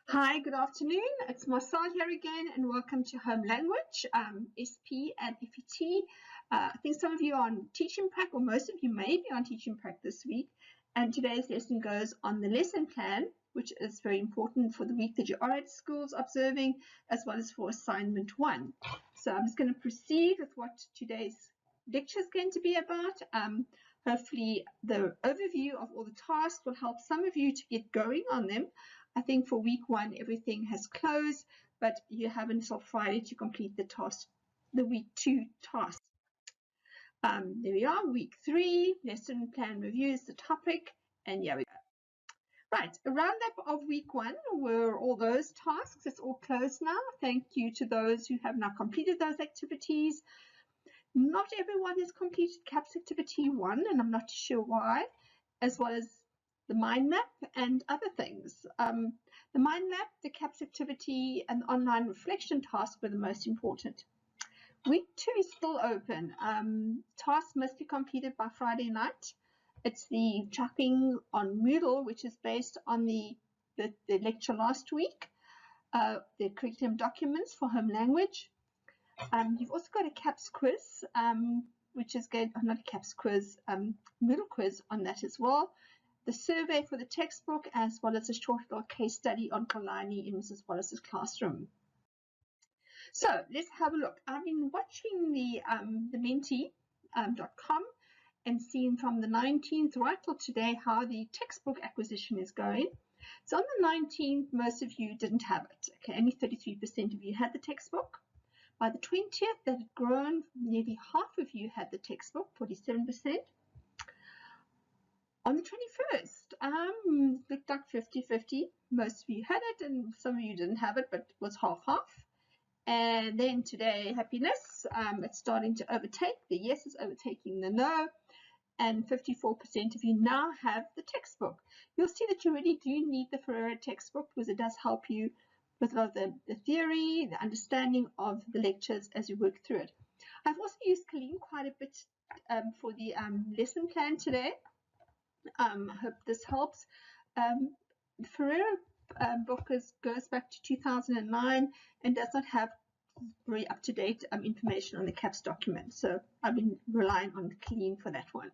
Hi, good afternoon. It's Marcel here again, and welcome to Home Language, SP and FET. I think some of you are on teaching prac, or most of you may be on teaching prac this week. And today's lesson goes on the lesson plan, which is very important for the week that you are at schools observing, as well as for assignment 1. So I'm just going to proceed with what today's lecture is going to be about. Hopefully the overview of all the tasks will help some of you to get going on them. I think for week 1 everything has closed, but you have until Friday to complete the week 2 task. There we are, week 3, lesson plan review is the topic, and here we go. Right, a roundup of week 1 were all those tasks. It's all closed now. Thank you to those who have now completed those activities. Not everyone has completed CAPS activity 1, and I'm not sure why, as well as the mind map and other things. The mind map, the CAPS activity, and the online reflection task were the most important. Week 2 is still open. Tasks must be completed by Friday night. It's the tracking on Moodle, which is based on the lecture last week, the curriculum documents for home language. You've also got a CAPS quiz, which is not a CAPS quiz, Moodle quiz on that as well. The survey for the textbook, as well as a short little case study on Kalani in Mrs. Wallace's classroom. So let's have a look. I've been watching the menti.com and seen from the 19th right till today how the textbook acquisition is going. So on the 19th, most of you didn't have it. Okay, only 33% of you had the textbook. By the 20th, that had grown. Nearly half of you had the textbook, 47%. On the 21st, looked like 50-50. Most of you had it, and some of you didn't have it, but it was half-half. And then today, happiness, it's starting to overtake. The yes is overtaking the no, and 54% of you now have the textbook. You'll see that you really do need the Ferreira textbook because it does help you with a lot of the theory, the understanding of the lectures as you work through it. I've also used Colleen quite a bit for the lesson plan today. I hope this helps. The Ferreira book goes back to 2009 and does not have very up-to-date information on the CAPS document. So I've been relying on Colleen for that one.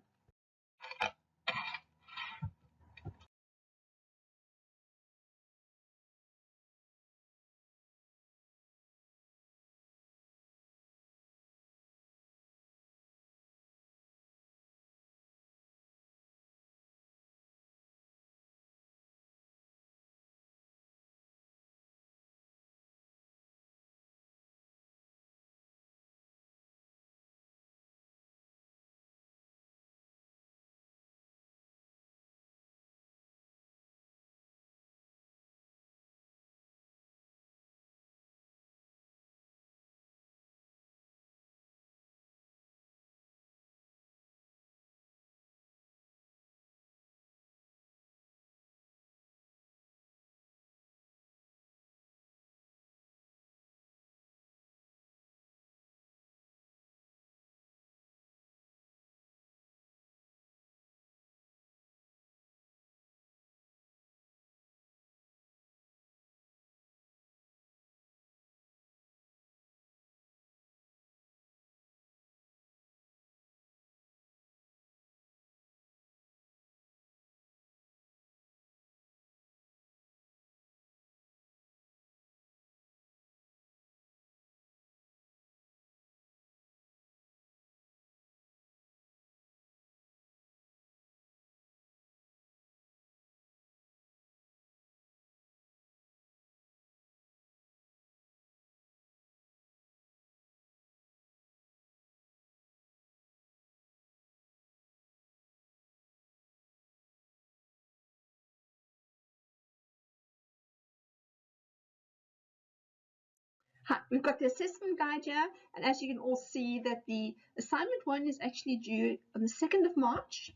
We've got the assessment guide here, and as you can all see that the assignment 1 is actually due on the 2nd of March.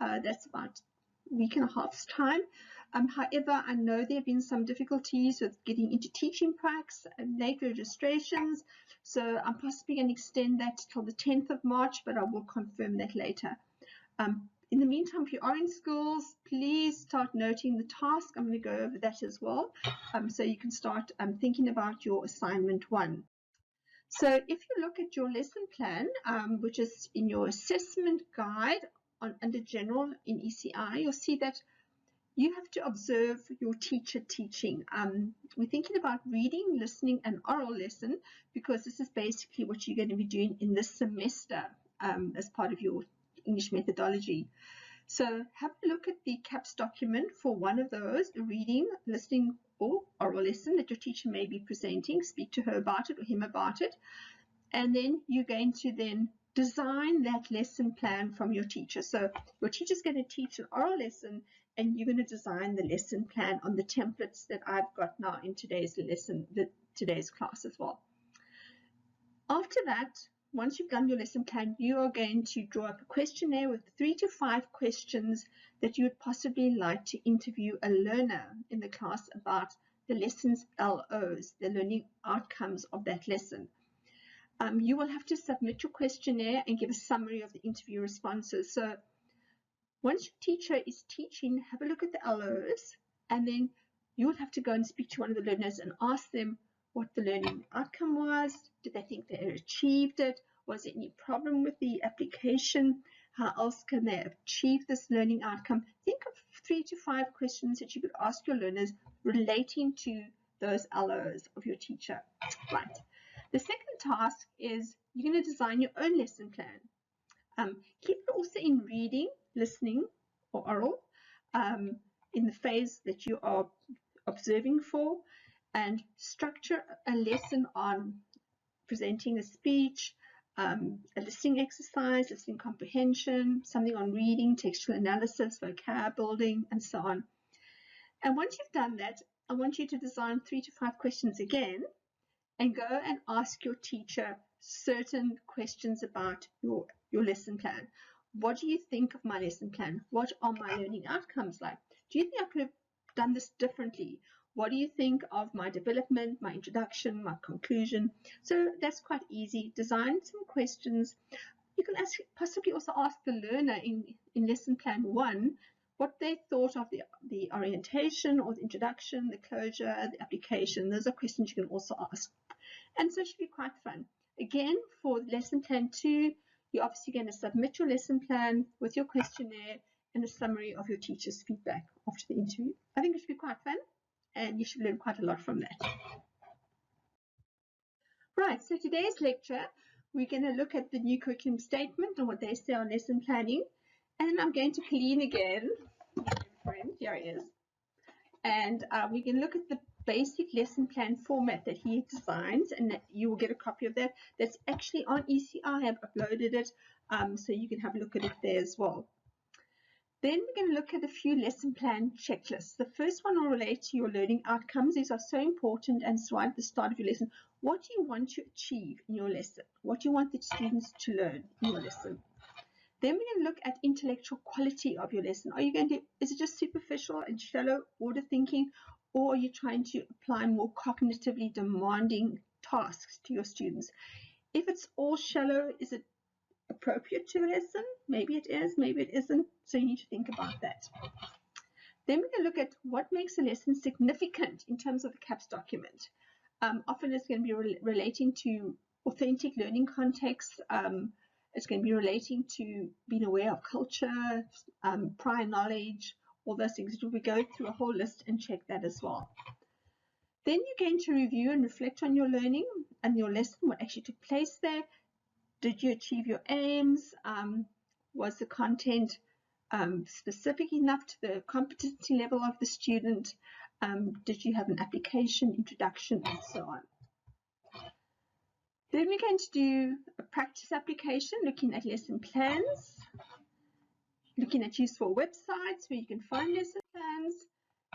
That's about a week and a half's time. However, I know there have been some difficulties with getting into teaching pracs and late registrations, so I'm possibly going to extend that till the 10th of March, but I will confirm that later. In the meantime, if you are in schools, please start noting the task. I'm going to go over that as well, so you can start thinking about your assignment 1. So if you look at your lesson plan, which is in your assessment guide under general in ECI, you'll see that you have to observe your teacher teaching. We're thinking about reading, listening, and oral lesson because this is basically what you're going to be doing in this semester as part of your English methodology. So have a look at the TEHFS document for one of those, the reading, listening, or oral lesson that your teacher may be presenting. Speak to her about it or him about it. And then you're going to then design that lesson plan from your teacher. So your teacher's going to teach an oral lesson and you're going to design the lesson plan on the templates that I've got now in today's lesson, today's class as well. After that, once you've done your lesson plan, you are going to draw up a questionnaire with 3 to 5 questions that you would possibly like to interview a learner in the class about the lesson's LOs, the learning outcomes of that lesson. You will have to submit your questionnaire and give a summary of the interview responses. So once your teacher is teaching, have a look at the LOs, and then you will have to go and speak to one of the learners and ask them what the learning outcome was. Did they think they had achieved it? Was there any problem with the application? How else can they achieve this learning outcome? Think of 3 to 5 questions that you could ask your learners relating to those LOs of your teacher. Right. The second task is you're going to design your own lesson plan. Keep it also in reading, listening, or oral in the phase that you are observing for, and structure a lesson on presenting a speech, a listening exercise, listening comprehension, something on reading, textual analysis, vocab building, and so on. And once you've done that, I want you to design 3 to 5 questions again and go and ask your teacher certain questions about your lesson plan. What do you think of my lesson plan? What are my learning outcomes like? Do you think I could have done this differently? What do you think of my development, my introduction, my conclusion? So that's quite easy. Design some questions. You can possibly also ask the learner in lesson plan 1 what they thought of the orientation or the introduction, the closure, the application. Those are questions you can also ask. And so it should be quite fun. Again, for lesson plan 2, you're obviously going to submit your lesson plan with your questionnaire and a summary of your teacher's feedback after the interview. I think it should be quite fun, and you should learn quite a lot from that. Right, so today's lecture, we're going to look at the new curriculum statement and what they say on lesson planning. And then I'm going to Colleen again, friend, here he is. And we can look at the basic lesson plan format that he designs, and that you will get a copy of that. That's actually on ECI. I have uploaded it, so you can have a look at it there as well. Then we're going to look at a few lesson plan checklists. The first one will relate to your learning outcomes. These are so important, and so at the start of your lesson, what do you want to achieve in your lesson? What do you want the students to learn in your lesson? Then we're going to look at intellectual quality of your lesson. Are you going to, is it just superficial and shallow order thinking, or are you trying to apply more cognitively demanding tasks to your students? If it's all shallow, is it appropriate to the lesson? Maybe it is, maybe it isn't. So you need to think about that. Then we're going to look at what makes a lesson significant in terms of the TEHFS document. Often it's going to be relating to authentic learning contexts. It's going to be relating to being aware of culture, prior knowledge, all those things. We go through a whole list and check that as well. Then you're going to review and reflect on your learning and your lesson, what actually took place there. Did you achieve your aims? Was the content specific enough to the competency level of the student? Did you have an application, introduction, and so on? Then we're going to do a practice application, looking at lesson plans, looking at useful websites where you can find lesson plans,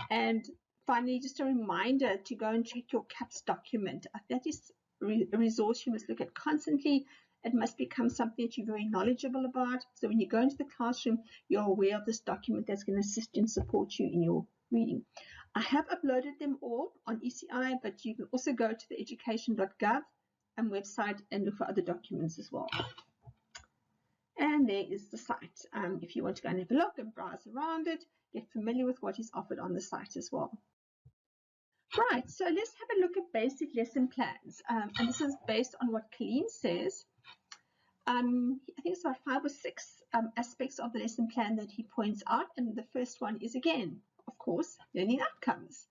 and finally just a reminder to go and check your TEHFS document. That is a resource you must look at constantly. It must become something that you're very knowledgeable about. So when you go into the classroom, you're aware of this document that's going to assist and support you in your reading. I have uploaded them all on ECI, but you can also go to the education.gov website and look for other documents as well. And there is the site. If you want to go and have a look and browse around it, get familiar with what is offered on the site as well. Right, so let's have a look at basic lesson plans. And this is based on what Colleen says. I think it's about 5 or 6 aspects of the lesson plan that he points out. And the first one is, again, of course, learning outcomes.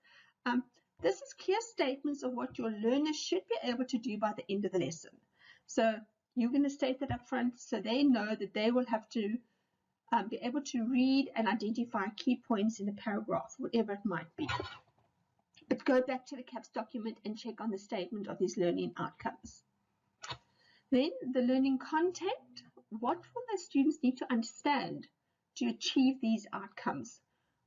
This is clear statements of what your learners should be able to do by the end of the lesson. So you're going to state that up front so they know that they will have to be able to read and identify key points in a paragraph, whatever it might be. But go back to the CAPS document and check on the statement of these learning outcomes. Then the learning content. What will the students need to understand to achieve these outcomes?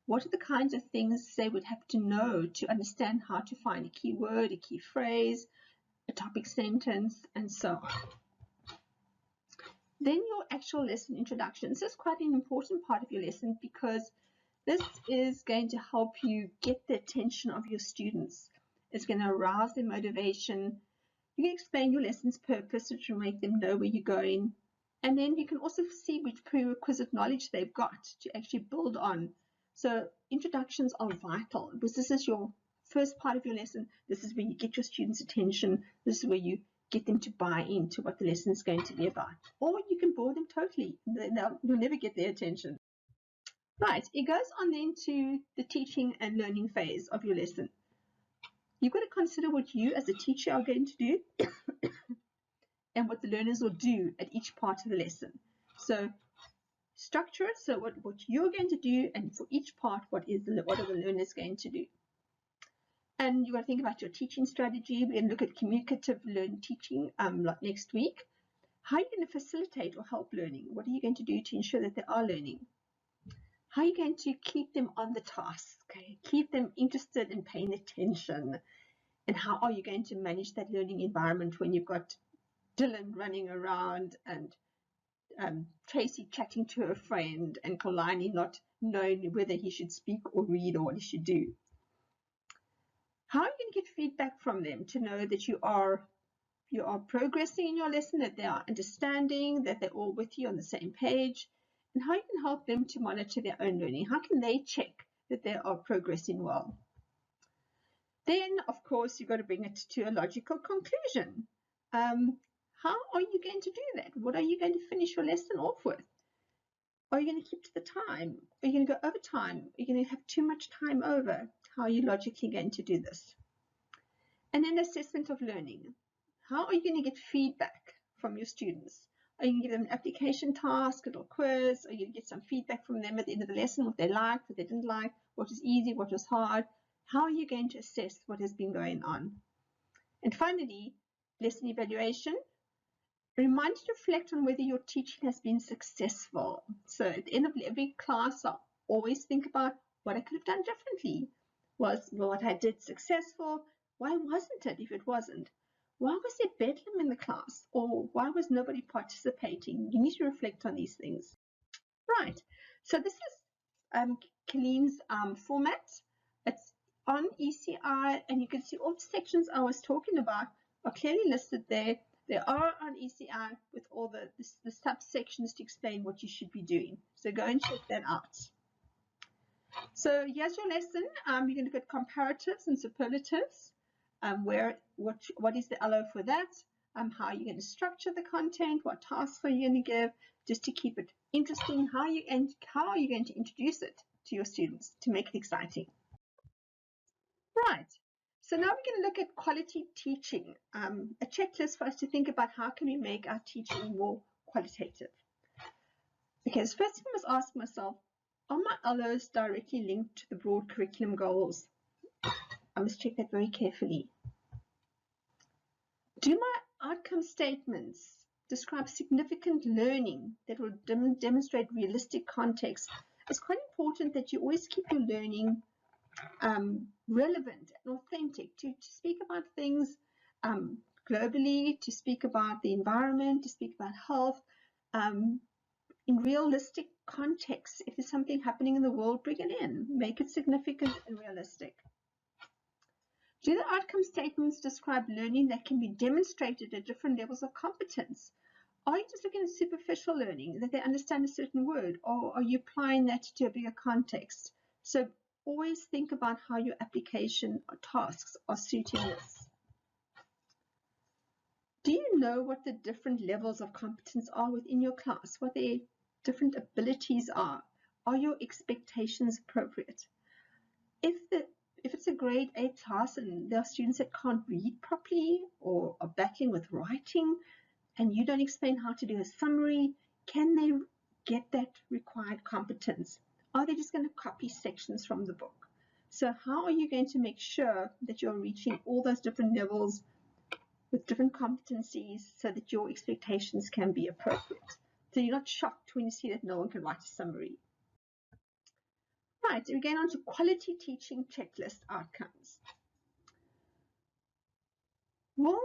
What are the kinds of things they would have to know to understand how to find a key word, a key phrase, a topic sentence, and so on? Then your actual lesson introduction. This is quite an important part of your lesson because this is going to help you get the attention of your students. It's going to arouse their motivation. You can explain your lesson's purpose, which will make them know where you're going. And then you can also see which prerequisite knowledge they've got to actually build on. So introductions are vital because this is your first part of your lesson. This is where you get your students' attention. This is where you get them to buy into what the lesson is going to be about. Or you can bore them totally. You'll never get their attention. Right, it goes on then to the teaching and learning phase of your lesson. You've got to consider what you as a teacher are going to do and what the learners will do at each part of the lesson. So structure it, so what you're going to do, and for each part, what are the learners going to do. And you've got to think about your teaching strategy. We're going to look at communicative teaching next week. How are you going to facilitate or help learning? What are you going to do to ensure that they are learning? How are you going to keep them on the task? Okay? Keep them interested and paying attention. And how are you going to manage that learning environment when you've got Dylan running around and Tracy chatting to her friend and Kalani not knowing whether he should speak or read or what he should do? How are you going to get feedback from them to know that you are progressing in your lesson, that they are understanding, that they're all with you on the same page? And how you can help them to monitor their own learning? How can they check that they are progressing well? Then, of course, you've got to bring it to a logical conclusion. How are you going to do that? What are you going to finish your lesson off with? Are you going to keep to the time? Are you going to go over time? Are you going to have too much time over? How are you logically going to do this? And then assessment of learning. How are you going to get feedback from your students? Are you going to give them an application task, a little quiz? Are you going to get some feedback from them at the end of the lesson, what they liked, what they didn't like, what was easy, what was hard? How are you going to assess what has been going on? And finally, lesson evaluation. Remind you to reflect on whether your teaching has been successful. So at the end of every class, I always think about what I could have done differently. Was what I did successful? Why wasn't it if it wasn't? Why was there bedlam in the class? Or why was nobody participating? You need to reflect on these things. Right, so this is Colleen's format. It's on ECI, and you can see all the sections I was talking about are clearly listed there. They are on ECI with all the subsections to explain what you should be doing. So go and check that out. So here's your lesson. You're going to look at comparatives and superlatives. What is the LO for that? How are you going to structure the content? What tasks are you going to give? Just to keep it interesting. How are you going to introduce it to your students to make it exciting? Right. So now we're going to look at quality teaching, a checklist for us to think about how can we make our teaching more qualitative. Because first thing I must ask myself, are my LOs directly linked to the broad curriculum goals? I must check that very carefully. Do my outcome statements describe significant learning that will demonstrate realistic context? It's quite important that you always keep your learning relevant and authentic, to speak about things globally, to speak about the environment, to speak about health in realistic context. If there's something happening in the world, bring it in, make it significant and realistic. Do the outcome statements describe learning that can be demonstrated at different levels of competence? Are you just looking at superficial learning, that they understand a certain word, or are you applying that to a bigger context? So always think about how your application or tasks are suiting this. Do you know what the different levels of competence are within your class, what their different abilities are? Are your expectations appropriate? If it's a grade 8 class and there are students that can't read properly or are battling with writing, and you don't explain how to do a summary, can they get that required competence? Are they just going to copy sections from the book? So how are you going to make sure that you're reaching all those different levels with different competencies so that your expectations can be appropriate? So you're not shocked when you see that no one can write a summary. Right, we're going on to quality teaching checklist outcomes. Will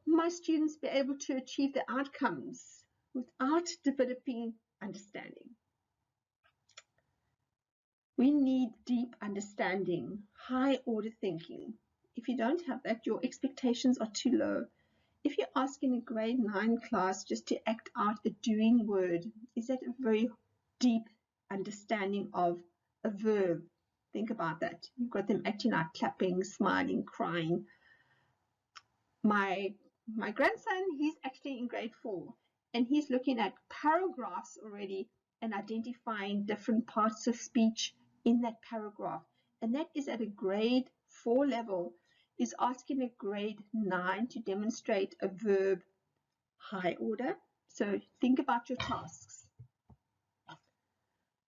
my students be able to achieve the outcomes without developing understanding? We need deep understanding, high order thinking. If you don't have that, your expectations are too low. If you're asking a grade 9 class just to act out a doing word, is that a very deep understanding of a verb? Think about that. You've got them acting out, clapping, smiling, crying. My grandson, he's actually in grade 4, and he's looking at paragraphs already and identifying different parts of speech in that paragraph. And that is at a grade 4 level, is asking a grade 9 to demonstrate a verb high order. So think about your tasks.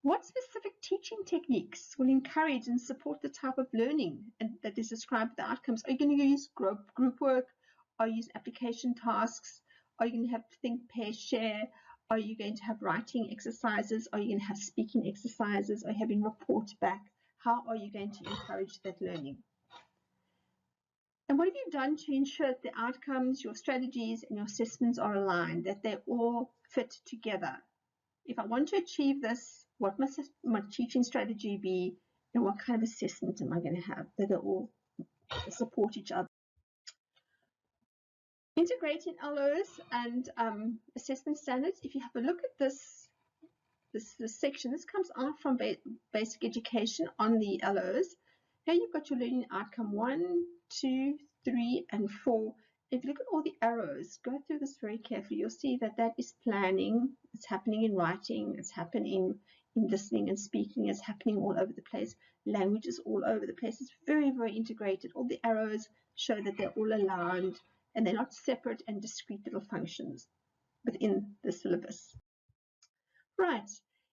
What specific teaching techniques will encourage and support the type of learning that is described the outcomes? Are you going to use group work? Are you using application tasks? Are you going to have think, pair, share? Are you going to have writing exercises? Are you going to have speaking exercises? Are you having reports back? How are you going to encourage that learning? And what have you done to ensure that the outcomes, your strategies, and your assessments are aligned, that they all fit together? If I want to achieve this, what must my teaching strategy be, and what kind of assessment am I going to have, that they all support each other? Integrating LOs and assessment standards. If you have a look at this section, this comes out from basic education on the LOs. Here you've got your learning outcome 1, 2, 3, and 4. If you look at all the arrows, go through this very carefully. You'll see that that is planning. It's happening in writing. It's happening in listening and speaking. It's happening all over the place. Language is all over the place. It's very, very integrated. All the arrows show that they're all aligned and they're not separate and discrete little functions within the syllabus. Right,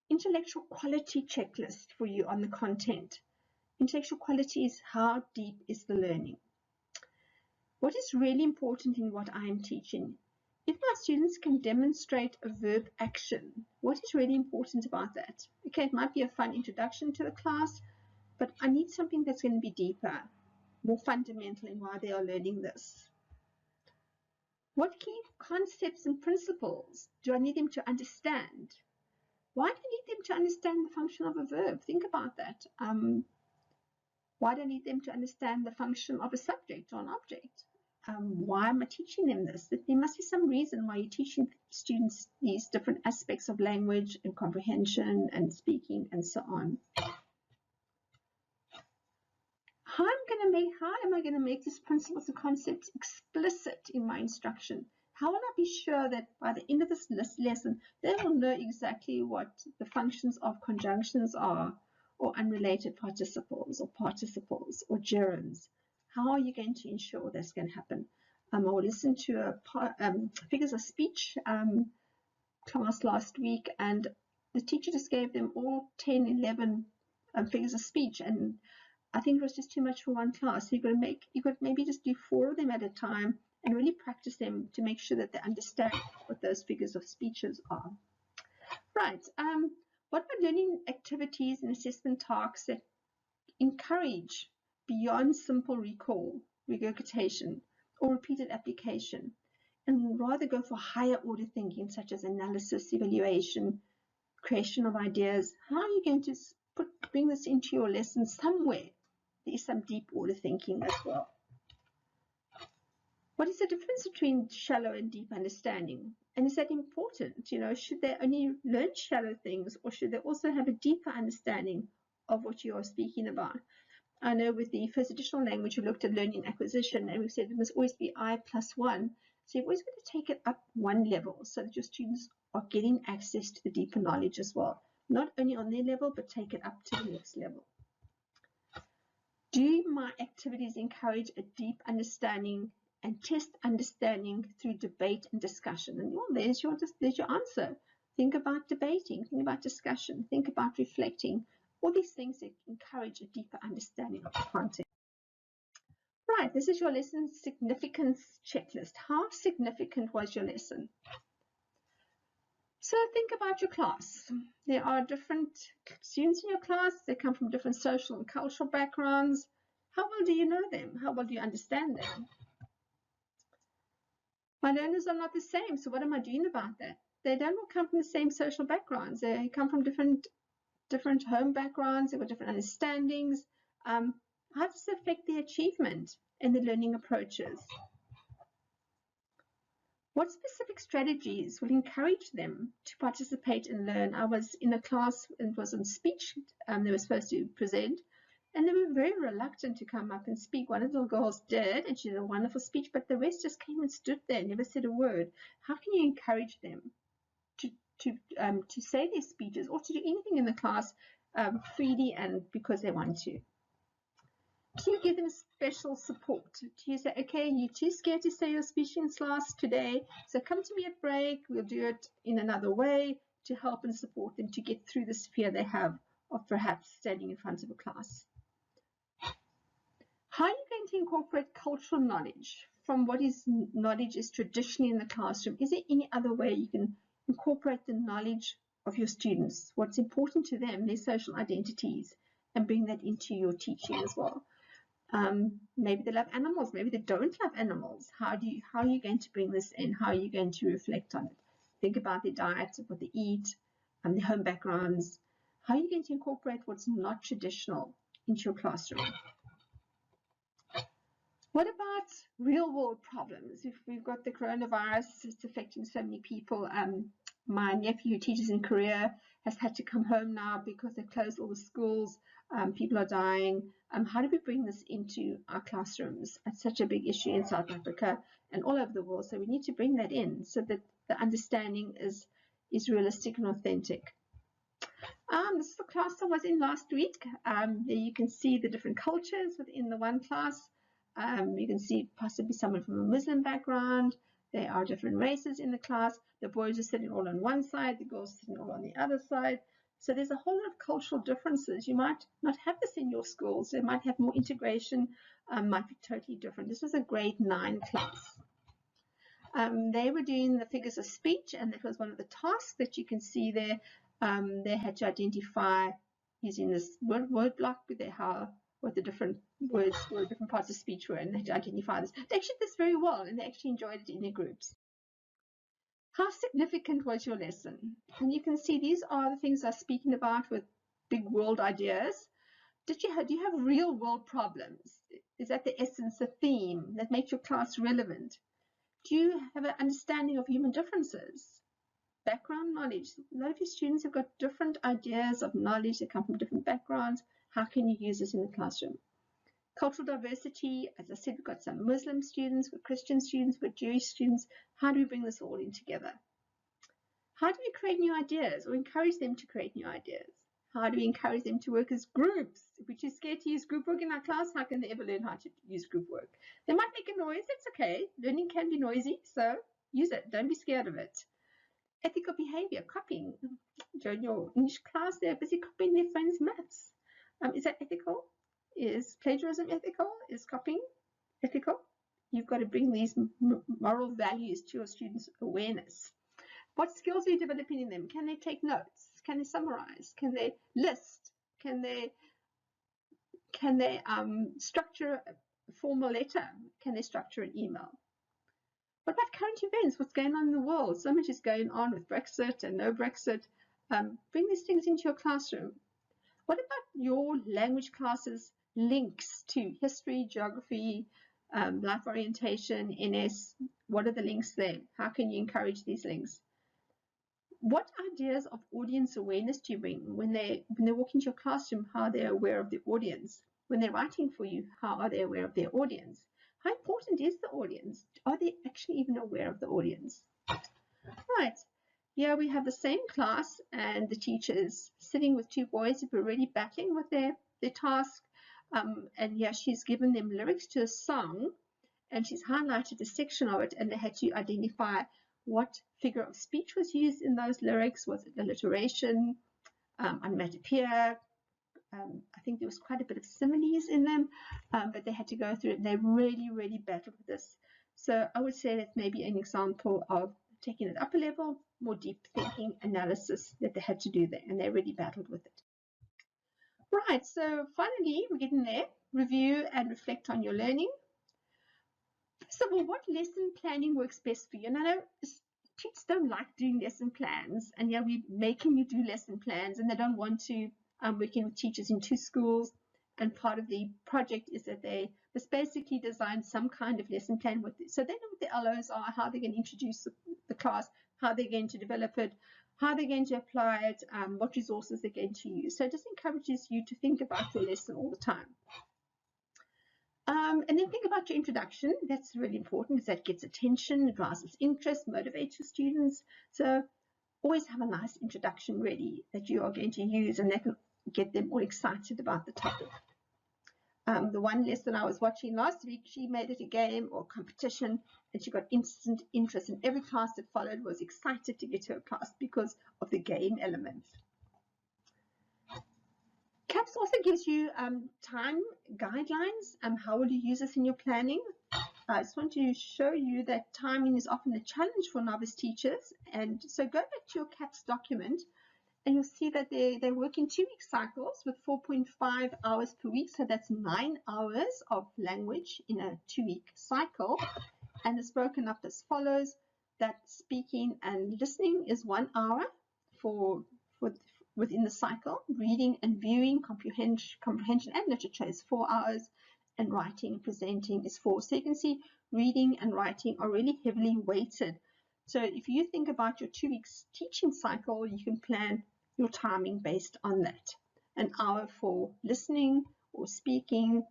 intellectual quality checklist for you on the content. Intellectual quality is how deep is the learning. What is really important in what I am teaching? If my students can demonstrate a verb action, what is really important about that? Okay, it might be a fun introduction to the class, but I need something that's going to be deeper, more fundamental in why they are learning this. What key concepts and principles do I need them to understand? Why do I need them to understand the function of a verb? Think about that. Why do I need them to understand the function of a subject or an object? Why am I teaching them this? There must be some reason why you're teaching students these different aspects of language and comprehension and speaking and so on. How am I going to make these principles and concepts explicit in my instruction? How will I be sure that by the end of this lesson, they will know exactly what the functions of conjunctions are, or unrelated participles, or gerunds? How are you going to ensure that's going to happen? I will listen to a figures of speech class last week, and the teacher just gave them all 10, 11 figures of speech, and I think it was just too much for one class. So you got maybe just do 4 of them at a time and really practice them to make sure that they understand what those figures of speeches are. Right. What are learning activities and assessment tasks that encourage beyond simple recall, regurgitation, or repeated application, and rather go for higher order thinking, such as analysis, evaluation, creation of ideas? How are you going to bring this into your lesson somewhere? There is some deep order thinking as well. What is the difference between shallow and deep understanding? And is that important? You know, should they only learn shallow things, or should they also have a deeper understanding of what you are speaking about? I know with the first additional language, we looked at learning acquisition, and we said it must always be I+1. So you've always got to take it up one level so that your students are getting access to the deeper knowledge as well. Not only on their level, but take it up to the next level. Do my activities encourage a deep understanding and test understanding through debate and discussion? And well, there's your answer. Think about debating, think about discussion, think about reflecting. All these things that encourage a deeper understanding of the content. Right, this is your lesson significance checklist. How significant was your lesson? So think about your class. There are different students in your class. They come from different social and cultural backgrounds. How well do you know them? How well do you understand them? My learners are not the same, so what am I doing about that? They don't all come from the same social backgrounds. They come from different home backgrounds. They've got different understandings. How does it affect their achievement in the learning approaches? What specific strategies will encourage them to participate and learn? I was in a class, it was on speech, they were supposed to present, and they were very reluctant to come up and speak. One of the little girls did, and she did a wonderful speech, but the rest just came and stood there, never said a word. How can you encourage them to say their speeches or to do anything in the class freely and because they want to? Do you give them special support? Do you say, okay, you're too scared to say your speech in class today, so come to me at break, we'll do it in another way to help and support them to get through this fear they have of perhaps standing in front of a class? How are you going to incorporate cultural knowledge from what is knowledge is traditionally in the classroom? Is there any other way you can incorporate the knowledge of your students, what's important to them, their social identities, and bring that into your teaching as well? Maybe they love animals, maybe they don't love animals. How are you going to bring this in? How are you going to reflect on it? Think about their diet, what they eat, their home backgrounds. How are you going to incorporate what's not traditional into your classroom? What about real world problems? If we've got the coronavirus, it's affecting so many people. My nephew who teaches in Korea has had to come home now because they've closed all the schools. People are dying. How do we bring this into our classrooms? It's such a big issue in South Africa and all over the world. So we need to bring that in so that the understanding is realistic and authentic. This is the class I was in last week. There you can see the different cultures within the one class. You can see possibly someone from a Muslim background. There are different races in the class. The boys are sitting all on one side, the girls are sitting all on the other side. So there's a whole lot of cultural differences. You might not have this in your schools. They might have more integration, might be totally different. This was a grade 9 class. They were doing the figures of speech, and that was one of the tasks that you can see there. They had to identify using this word block what the different words were, different parts of speech were, and they had to identify this. They actually did this very well, and they actually enjoyed it in their groups. How significant was your lesson? And you can see these are the things I'm speaking about with big world ideas. Do you have real world problems? Is that the essence, the theme that makes your class relevant? Do you have an understanding of human differences? Background knowledge. A lot of your students have got different ideas of knowledge. They come from different backgrounds. How can you use this in the classroom? Cultural diversity. As I said, we've got some Muslim students, we've got Christian students, we've got Jewish students. How do we bring this all in together? How do we create new ideas or encourage them to create new ideas? How do we encourage them to work as groups? If we're too scared to use group work in our class, how can they ever learn how to use group work? They might make a noise. That's okay. Learning can be noisy, so use it. Don't be scared of it. Ethical behavior, copying. During your English class, they're busy copying their friends' maths. Is that ethical? Is plagiarism ethical? Is copying ethical? You've got to bring these moral values to your students' awareness. What skills are you developing in them? Can they take notes? Can they summarize? Can they list? Can they structure a formal letter? Can they structure an email? What about current events? What's going on in the world? So much is going on with Brexit and no Brexit. Bring these things into your classroom. What about your language classes links to history, geography, life orientation, NS? What are the links there? How can you encourage these links? What ideas of audience awareness do you bring when they walk into your classroom? How they're aware of the audience? When they're writing for you, how are they aware of their audience? How important is the audience? Are they actually even aware of the audience? Right. Here we have the same class, and the teacher is sitting with two boys who are really battling with their task. And yeah, she's given them lyrics to a song, and she's highlighted a section of it, and they had to identify what figure of speech was used in those lyrics. Was it alliteration, onomatopoeia? I think there was quite a bit of similes in them, but they had to go through it, and they really, really battled with this. So I would say that's maybe an example of taking it up a level, more deep thinking analysis that they had to do there, and they really battled with it. Right, so finally, we're getting there. Review and reflect on your learning. So, well, what lesson planning works best for you? And I know teachers don't like doing lesson plans, and yeah, we're making you do lesson plans, and they don't want to. Working with teachers in 2 schools, and part of the project is that they must basically design some kind of lesson plan with it. So they know what the LOs are, how they're going to introduce the class, how they're going to develop it, how they're going to apply it, what resources they're going to use. So it just encourages you to think about your lesson all the time. And then think about your introduction. That's really important because that gets attention, it rises interest, motivates your students. So always have a nice introduction ready that you are going to use, and that can get them all excited about the topic. The one lesson I was watching last week, she made it a game or competition, and she got instant interest, and every class that followed was excited to get to her class because of the game elements. TEHFS also gives you time guidelines. How will you use this in your planning? I just want to show you that timing is often a challenge for novice teachers. And so go back to your CAPS document, and you'll see that they work in 2-week cycles with 4.5 hours per week. So that's 9 hours of language in a 2-week cycle. And it's broken up as follows, that speaking and listening is 1 hour within the cycle. Reading and viewing, comprehension and literature is 4 hours, and writing and presenting is 4. So you can see reading and writing are really heavily weighted. So if you think about your 2 weeks teaching cycle, you can plan your timing based on that. An hour for listening or speaking,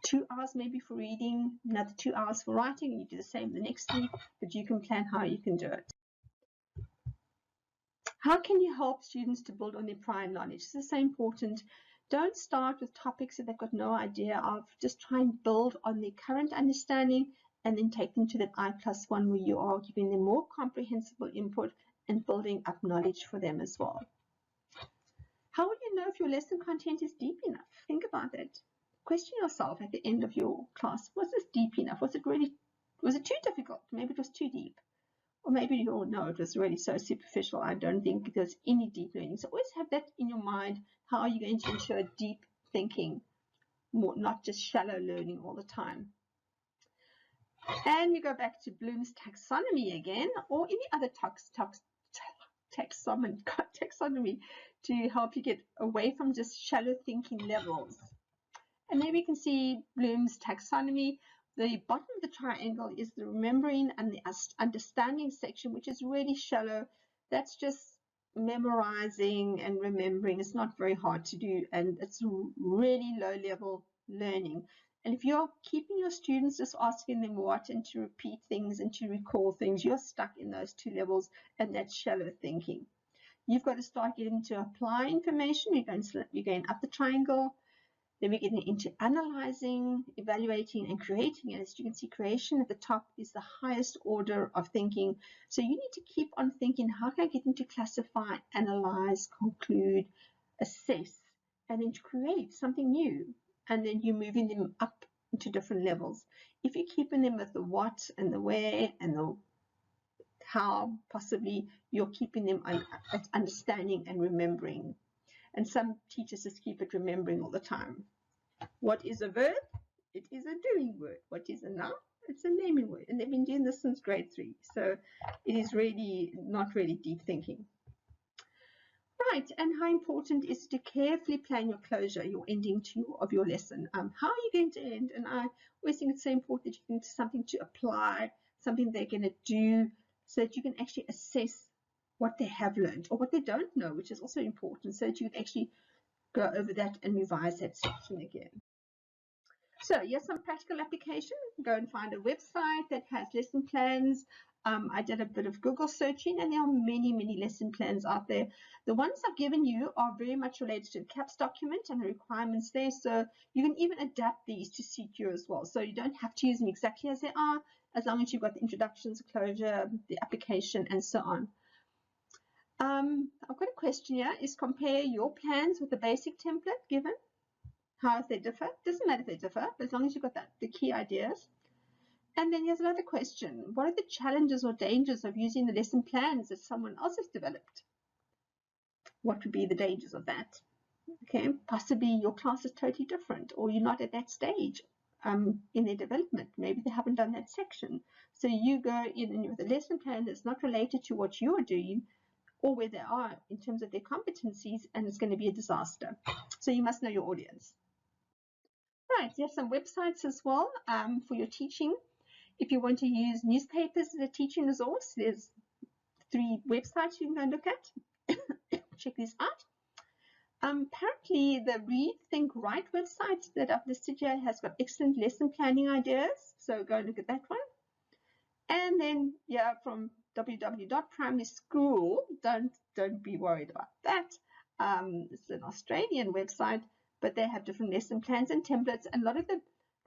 2 hours maybe for reading, another 2 hours for writing, and you do the same the next week, but you can plan how you can do it. How can you help students to build on their prior knowledge? This is so important. Don't start with topics that they've got no idea of. Just try and build on their current understanding, and then take them to that I+1 where you are giving them more comprehensible input and building up knowledge for them as well. How will you know if your lesson content is deep enough? Think about it. Question yourself at the end of your class, was this deep enough? Was it too difficult? Maybe it was too deep. Or maybe you'll know it was really so superficial. I don't think there's any deep learning. So always have that in your mind. How are you going to ensure deep thinking, not just shallow learning all the time? And you go back to Bloom's taxonomy again, or any other taxonomy to help you get away from just shallow thinking levels. And there we can see Bloom's taxonomy. The bottom of the triangle is the remembering and the understanding section, which is really shallow. That's just memorizing and remembering. It's not very hard to do, and it's really low-level learning. And if you're keeping your students just asking them what and to repeat things and to recall things, you're stuck in those 2 levels, and that's shallow thinking. You've got to start getting to apply information. You're going up the triangle. Then we're getting into analyzing, evaluating, and creating. And as you can see, creation at the top is the highest order of thinking. So you need to keep on thinking, how can I get them to classify, analyze, conclude, assess, and then to create something new? And then you're moving them up into different levels. If you're keeping them with the what and the where and the how, possibly you're keeping them at understanding and remembering. And some teachers just keep it remembering all the time. What is a verb? It is a doing word. What is a noun? It's a naming word. And they've been doing this since grade 3. So it is really not really deep thinking. Right, and how important is to carefully plan your closure, your ending of your lesson. How are you going to end? And I always think it's so important that you can do something to apply, something they're going to do, so that you can actually assess what they have learned or what they don't know, which is also important, so that you can actually go over that and revise that section again. So here's some practical application. Go and find a website that has lesson plans. I did a bit of Google searching, and there are many, many lesson plans out there. The ones I've given you are very much related to the TEHFS document and the requirements there, so you can even adapt these to suit you as well. So you don't have to use them exactly as they are, as long as you've got the introductions, the closure, the application, and so on. I've got a question here. Is compare your plans with the basic template given. How if they differ? Doesn't matter if they differ, but as long as you've got the key ideas. And then here's another question. What are the challenges or dangers of using the lesson plans that someone else has developed? What would be the dangers of that? Okay, possibly your class is totally different, or you're not at that stage in their development. Maybe they haven't done that section. So you go in with a lesson plan that's not related to what you're doing or where they are in terms of their competencies, and it's going to be a disaster. So you must know your audience. Right, there's some websites as well for your teaching. If you want to use newspapers as a teaching resource, there's 3 websites you can go and look at. Check these out. Apparently, the Read, Think, Write website that I've listed here has got excellent lesson planning ideas, so go and look at that one. And then, yeah, from www.primaryschool, don't be worried about that. It's an Australian website, but they have different lesson plans and templates, and a lot of the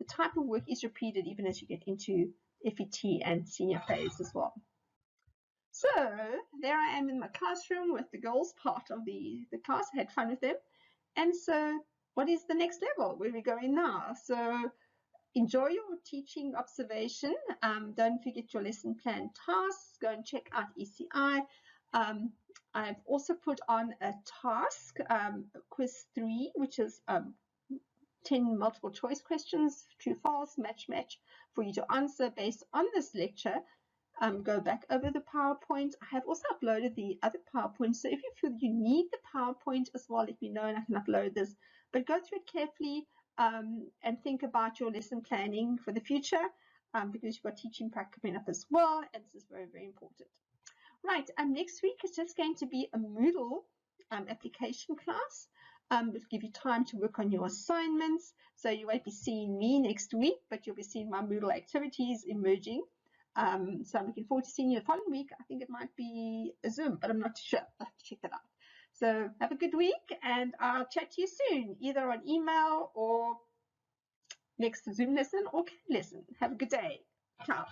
type of work is repeated even as you get into FET and senior phase as well. So there I am in my classroom with the girls part of the class. I had fun with them. And so what is the next level? Where are we going now? So enjoy your teaching observation. Don't forget your lesson plan tasks. Go and check out ECI. I've also put on a task, quiz 3, which is 10 multiple choice questions, true, false, match, for you to answer based on this lecture. Go back over the PowerPoint. I have also uploaded the other PowerPoint, so if you feel you need the PowerPoint as well, let me know and I can upload this. But go through it carefully and think about your lesson planning for the future, because you've got teaching practice coming up as well, and this is very, very important. Right, next week is just going to be a Moodle application class. It'll give you time to work on your assignments, so you won't be seeing me next week, but you'll be seeing my Moodle activities emerging. So I'm looking forward to seeing you the following week. I think it might be a Zoom, but I'm not sure. I'll have to check that out. So have a good week, and I'll chat to you soon, either on email or next Zoom lesson or lesson. Have a good day. Ciao.